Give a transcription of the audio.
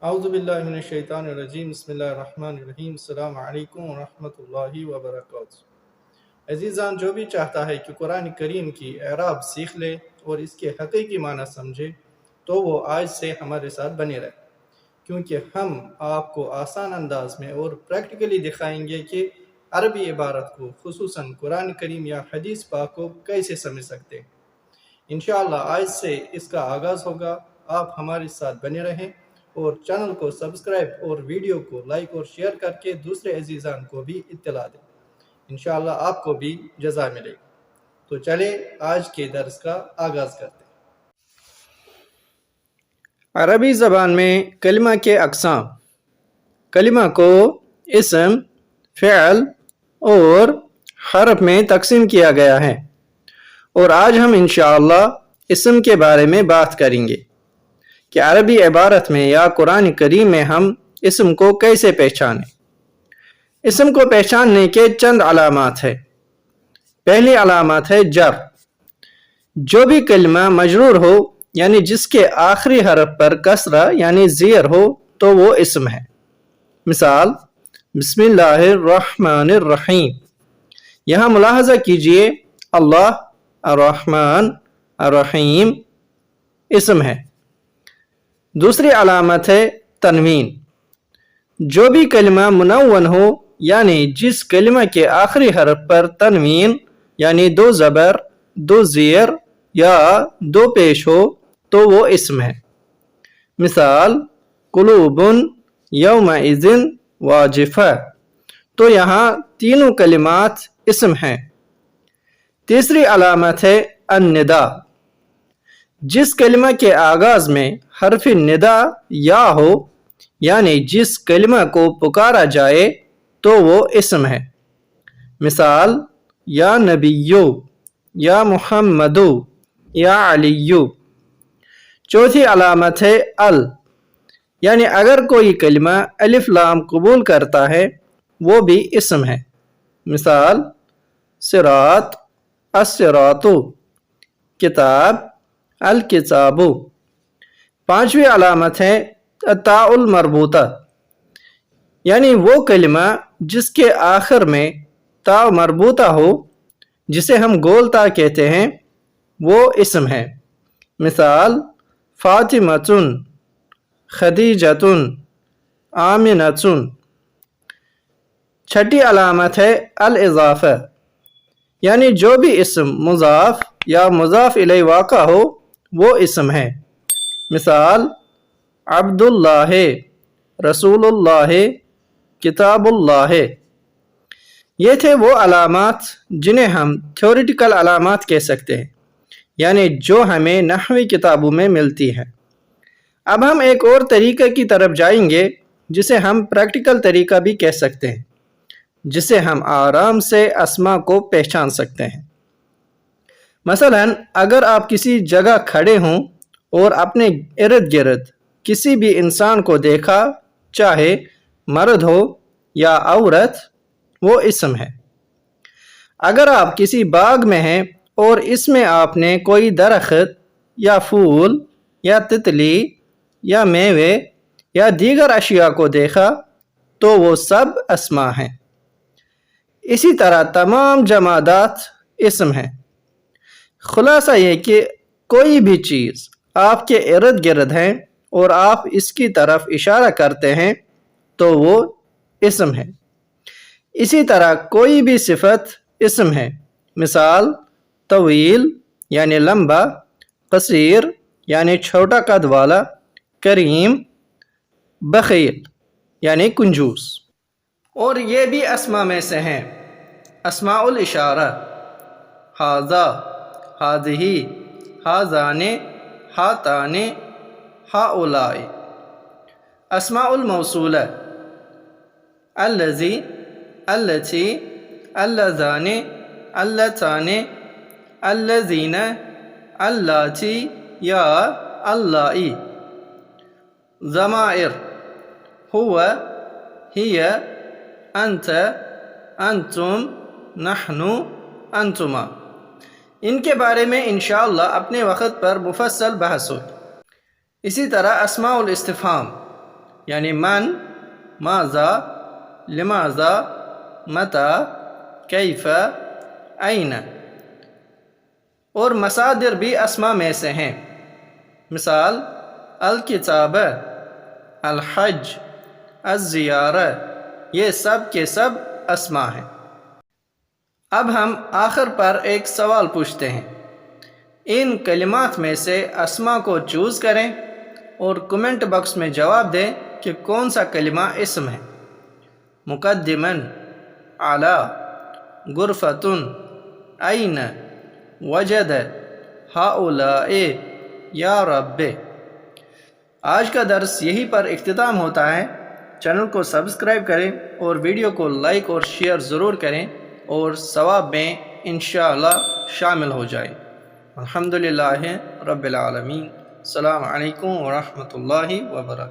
اعوذ باللہ من الشیطان الرجیم بسم اللہ الرحمن الرحیم السلام علیکم ورحمۃ اللہ وبرکاتہ۔ عزیزان، جو بھی چاہتا ہے کہ قرآن کریم کی اعراب سیکھ لے اور اس کے حقیقی معنی سمجھے تو وہ آج سے ہمارے ساتھ بنے رہے، کیونکہ ہم آپ کو آسان انداز میں اور پریکٹیکلی دکھائیں گے کہ عربی عبارت کو، خصوصاً قرآن کریم یا حدیث پاک کو کیسے سمجھ سکتے ہیں۔ انشاءاللہ آج سے اس کا آغاز ہوگا۔ آپ ہمارے ساتھ بنے رہیں اور چینل کو سبسکرائب اور ویڈیو کو لائک اور شیئر کر کے دوسرے عزیزان کو بھی اطلاع دیں۔ انشاءاللہ آپ کو بھی جزا ملے گی۔ تو چلے آج کے درس کا آغاز کرتے ہیں۔ عربی زبان میں کلمہ کے اقسام۔ کلمہ کو اسم، فعل اور حرف میں تقسیم کیا گیا ہے، اور آج ہم انشاءاللہ اسم کے بارے میں بات کریں گے کہ عربی عبارت میں یا قرآن کریم میں ہم اسم کو کیسے پہچانیں۔ اسم کو پہچاننے کے چند علامات ہیں۔ پہلی علامت ہے جر۔ جو بھی کلمہ مجرور ہو یعنی جس کے آخری حرف پر کسرہ یعنی زیر ہو تو وہ اسم ہے۔ مثال بسم اللہ الرحمن الرحیم۔ یہاں ملاحظہ کیجئے اللہ، الرحمن، الرحیم اسم ہے۔ دوسری علامت ہے تنوین۔ جو بھی کلمہ منون ہو یعنی جس کلمہ کے آخری حرف پر تنوین یعنی دو زبر، دو زیر یا دو پیش ہو تو وہ اسم ہے۔ مثال قلوب یومئذ واجفہ۔ تو یہاں تینوں کلمات اسم ہیں۔ تیسری علامت ہے الندا۔ جس کلمہ کے آغاز میں حرف ندا یا ہو یعنی جس کلمہ کو پکارا جائے تو وہ اسم ہے۔ مثال یا نبیو، یا محمدو، یا علیو۔ چوتھی علامت ہے ال، یعنی اگر کوئی کلمہ الف لام قبول کرتا ہے وہ بھی اسم ہے۔ مثال صراط، الصراط، کتاب، الکتاب۔ پانچویں علامت ہے التاء المربوطہ، یعنی وہ کلمہ جس کے آخر میں تا مربوطہ ہو جسے ہم گول تا کہتے ہیں وہ اسم ہے۔ مثال فاطمۃ، خدیجۃ، آمنۃ۔ چھٹی علامت ہے الاضافہ، یعنی جو بھی اسم مضاف یا مضاف الیہ واقع ہو وہ اسم ہے۔ مثال عبد اللہ، رسول اللہ، کتاب اللہ۔ یہ تھے وہ علامات جنہیں ہم تھیوریٹیکل علامات کہہ سکتے ہیں، یعنی جو ہمیں نحوی کتابوں میں ملتی ہیں۔ اب ہم ایک اور طریقے کی طرف جائیں گے جسے ہم پریکٹیکل طریقہ بھی کہہ سکتے ہیں، جسے ہم آرام سے اسما کو پہچان سکتے ہیں۔ مثلا اگر آپ کسی جگہ کھڑے ہوں اور اپنے ارد گرد کسی بھی انسان کو دیکھا، چاہے مرد ہو یا عورت، وہ اسم ہے۔ اگر آپ کسی باغ میں ہیں اور اس میں آپ نے کوئی درخت یا پھول یا تتلی یا میوے یا دیگر اشیاء کو دیکھا تو وہ سب اسما ہیں۔ اسی طرح تمام جمادات اسم ہیں۔ خلاصہ یہ کہ کوئی بھی چیز آپ کے ارد گرد ہے اور آپ اس کی طرف اشارہ کرتے ہیں تو وہ اسم ہے۔ اسی طرح کوئی بھی صفت اسم ہے۔ مثال طویل یعنی لمبا، قصیر یعنی چھوٹا قد والا، کریم، بخیل یعنی کنجوس۔ اور یہ بھی اسما میں سے ہیں۔ اسماء الاشارہ، ھذا، ھذہ، ھذان، ھاتان، ھؤلاء۔ اسماء الموصولہ، الذی، اللتی، اللذان، اللتان، الذین، اللاتی یا اللائی۔ ضمائر، ہوا، ہی، انت، انتم، نحن، انتما۔ ان کے بارے میں انشاءاللہ اپنے وقت پر مفصل بحث ہوگی۔ اسی طرح اسماء الاستفہام، یعنی من، ماذا، لماذا، متى، کیف، این۔ اور مصادر بھی اسما میں سے ہیں، مثال الکتاب، الحج، الزیارہ، یہ سب کے سب اسما ہیں۔ اب ہم آخر پر ایک سوال پوچھتے ہیں، ان کلمات میں سے اسما کو چوز کریں اور کمنٹ باکس میں جواب دیں کہ کون سا کلمہ اسم ہے۔ مقدماً، علی، غرفتن، این، وجد، ہؤلاء، یا رب۔ آج کا درس یہی پر اختتام ہوتا ہے۔ چینل کو سبسکرائب کریں اور ویڈیو کو لائک اور شیئر ضرور کریں اور ثواب میں انشاءاللہ شامل ہو جائیں۔ الحمدللہ رب العالمین۔ السلام علیکم ورحمۃ اللہ وبرکاتہ۔